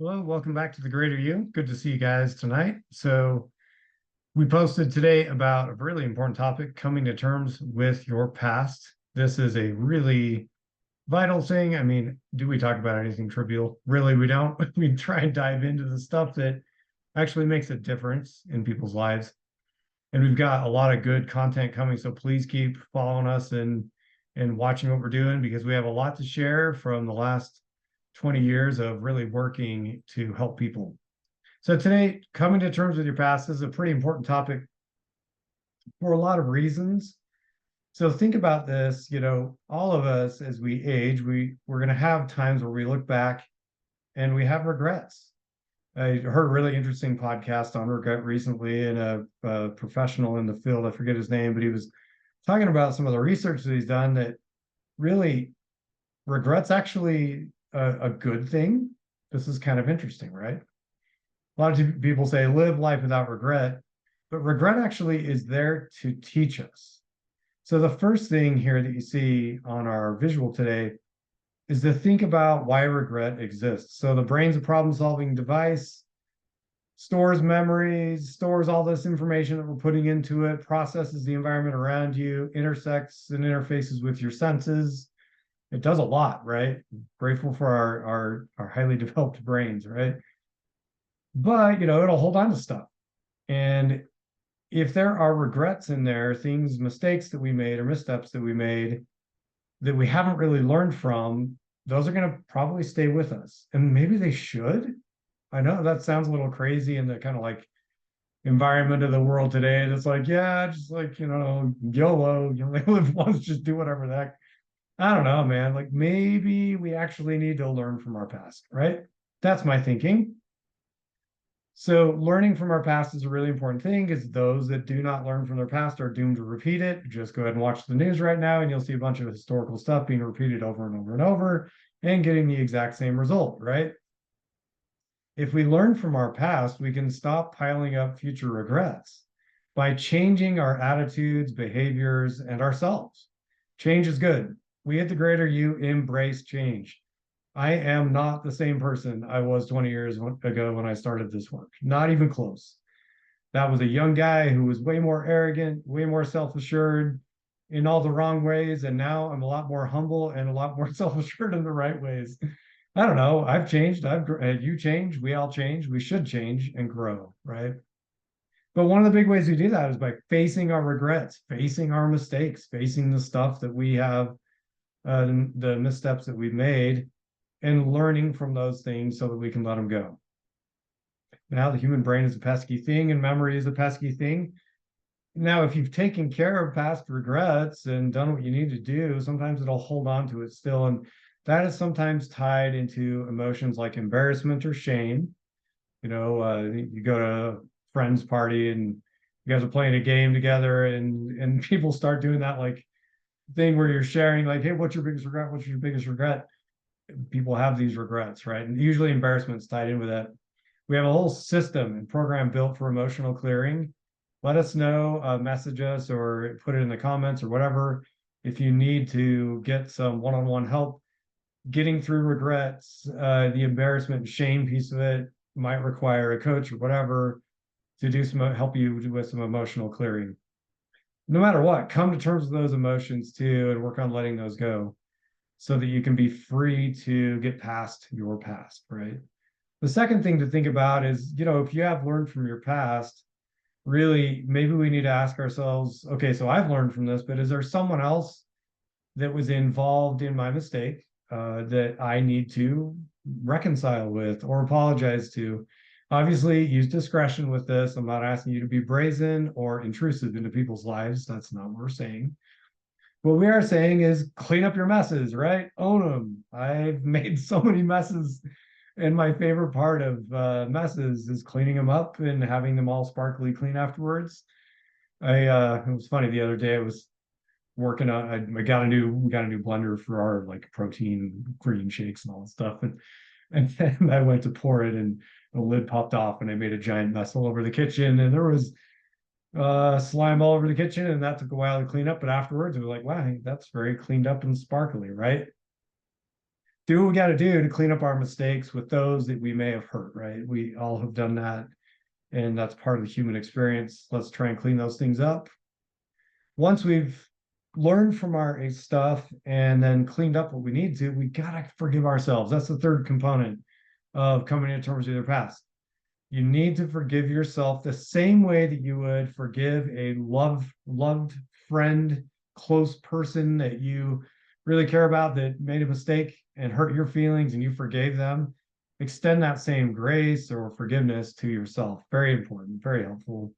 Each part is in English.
Hello, welcome back to the Greater You. Good to see you guys tonight. So, we posted today about a really important topic, coming to terms with your past. This is a really vital thing. I mean, do we talk about anything trivial? Really, we don't. We try and dive into the stuff that actually makes a difference in people's lives. And we've got a lot of good content coming, so please keep following us and watching what we're doing because we have a lot to share from the last 20 years of really working to help people. So today, coming to terms with your past is a pretty important topic for a lot of reasons. So think about this, all of us as we age, we're going to have times where we look back and we have regrets. I heard a really interesting podcast on regret recently, and a professional in the field, I forget his name, but he was talking about some of the research that he's done that really regret's actually a good thing. This is kind of interesting, right? A lot of people say live life without regret, but regret actually is there to teach us. So the first thing here that you see on our visual today is to think about why regret exists. So the brain's a problem-solving device, stores memories, stores all this information that we're putting into it, processes the environment around you, intersects and interfaces with your senses. It does a lot, right? Grateful for our highly developed brains, right? But it'll hold on to stuff. And if there are regrets in there, things, mistakes that we made or missteps that we made that we haven't really learned from, those are going to probably stay with us. And maybe they should. I know that sounds a little crazy in the kind of like environment of the world today. And it's like, yeah, just like, YOLO, you only live once, just do whatever the heck. I don't know, man. Like maybe we actually need to learn from our past, right? That's my thinking. So learning from our past is a really important thing because those that do not learn from their past are doomed to repeat it. Just go ahead and watch the news right now and you'll see a bunch of historical stuff being repeated over and over and over and getting the exact same result, right? If we learn from our past, we can stop piling up future regrets by changing our attitudes, behaviors, and ourselves. Change is good. We at the Greater You embrace change. I am not the same person I was 20 years ago when I started this work. Not even close. That was a young guy who was way more arrogant, way more self-assured in all the wrong ways. And now I'm a lot more humble and a lot more self-assured in the right ways. I don't know. I've changed. You change. We all change. We should change and grow, right? But one of the big ways we do that is by facing our regrets, facing our mistakes, facing the stuff that we have, the missteps that we've made, and learning from those things so that we can let them go. Now, the human brain is a pesky thing and memory is a pesky thing. Now, if you've taken care of past regrets and done what you need to do, sometimes it'll hold on to it still. And that is sometimes tied into emotions like embarrassment or shame. You go to a friend's party and you guys are playing a game together and people start doing that like thing where you're sharing like, hey, what's your biggest regret? What's your biggest regret? People have these regrets, right? And usually embarrassment's tied in with that. We have a whole system and program built for emotional clearing. Let us know, message us or put it in the comments or whatever. If you need to get some one-on-one help getting through regrets, the embarrassment and shame piece of it might require a coach or whatever to do some help you with some emotional clearing. No matter what, come to terms with those emotions too and work on letting those go so that you can be free to get past your past, right? The second thing to think about is, if you have learned from your past, really, maybe we need to ask ourselves, okay, so I've learned from this, but is there someone else that was involved in my mistake that I need to reconcile with or apologize to? Obviously, use discretion with this. I'm not asking you to be brazen or intrusive into people's lives. That's not what we're saying. What we are saying is clean up your messes, right? Own them. I've made so many messes, and my favorite part of messes is cleaning them up and having them all sparkly clean afterwards. It was funny the other day. I was working on. We got a new blender for our like protein green shakes and all that stuff, and then I went to pour it, and the lid popped off, and I made a giant mess all over the kitchen, and there was slime all over the kitchen, and that took a while to clean up. But afterwards, it was like, wow, that's very cleaned up and sparkly, right? do what we got to do to clean up our mistakes with those that we may have hurt, right? We all have done that, and that's part of the human experience. Let's try and clean those things up. Once we've learned from our stuff and then cleaned up what we need to, we gotta forgive ourselves. That's the third component of coming to terms with your past. You need to forgive yourself the same way that you would forgive a loved friend, close person that you really care about that made a mistake and hurt your feelings and you forgave them. Extend that same grace or forgiveness to yourself. Very important, very helpful.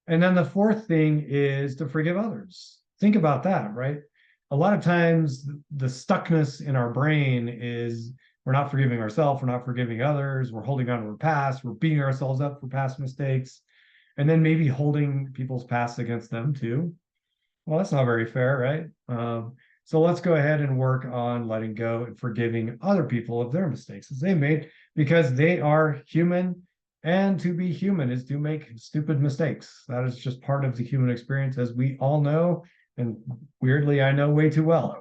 And then the fourth thing is to forgive others. Think about that, right? A lot of times the stuckness in our brain is we're not forgiving ourselves, we're not forgiving others, we're holding on to our past, we're beating ourselves up for past mistakes, and then maybe holding people's past against them too. Well, that's not very fair, right? So let's go ahead and work on letting go and forgiving other people of their mistakes as they made, because they are human, and to be human is to make stupid mistakes. That is just part of the human experience, as we all know, and weirdly, I know way too well.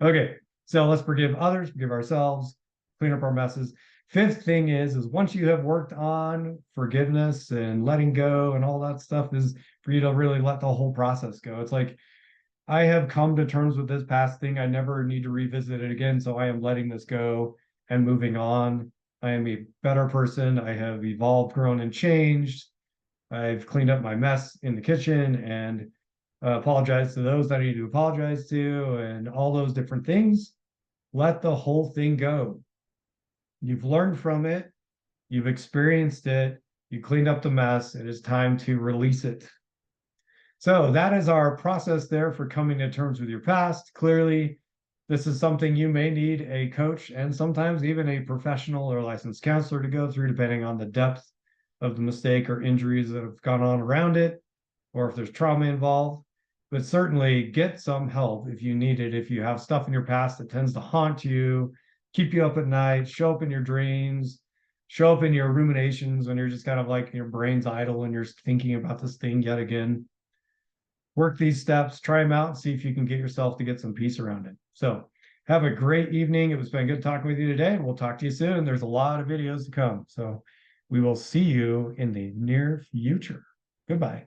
Okay, so let's forgive others, forgive ourselves, clean up our messes. Fifth thing is once you have worked on forgiveness and letting go and all that stuff, is for you to really let the whole process go. It's like, I have come to terms with this past thing. I never need to revisit it again. So I am letting this go and moving on. I am a better person. I have evolved, grown, and changed. I've cleaned up my mess in the kitchen and apologized to those that I need to apologize to, and all those different things. Let the whole thing go. You've learned from it. You've experienced it. You cleaned up the mess. It is time to release it. So that is our process there for coming to terms with your past. Clearly, this is something you may need a coach and sometimes even a professional or licensed counselor to go through, depending on the depth of the mistake or injuries that have gone on around it, or if there's trauma involved. But certainly get some help if you need it. If you have stuff in your past that tends to haunt you, keep you up at night, show up in your dreams, show up in your ruminations when you're just kind of like your brain's idle and you're thinking about this thing yet again. Work these steps, try them out, and see if you can get yourself to get some peace around it. So have a great evening. It was been good talking with you today, and we'll talk to you soon. There's a lot of videos to come. So we will see you in the near future. Goodbye.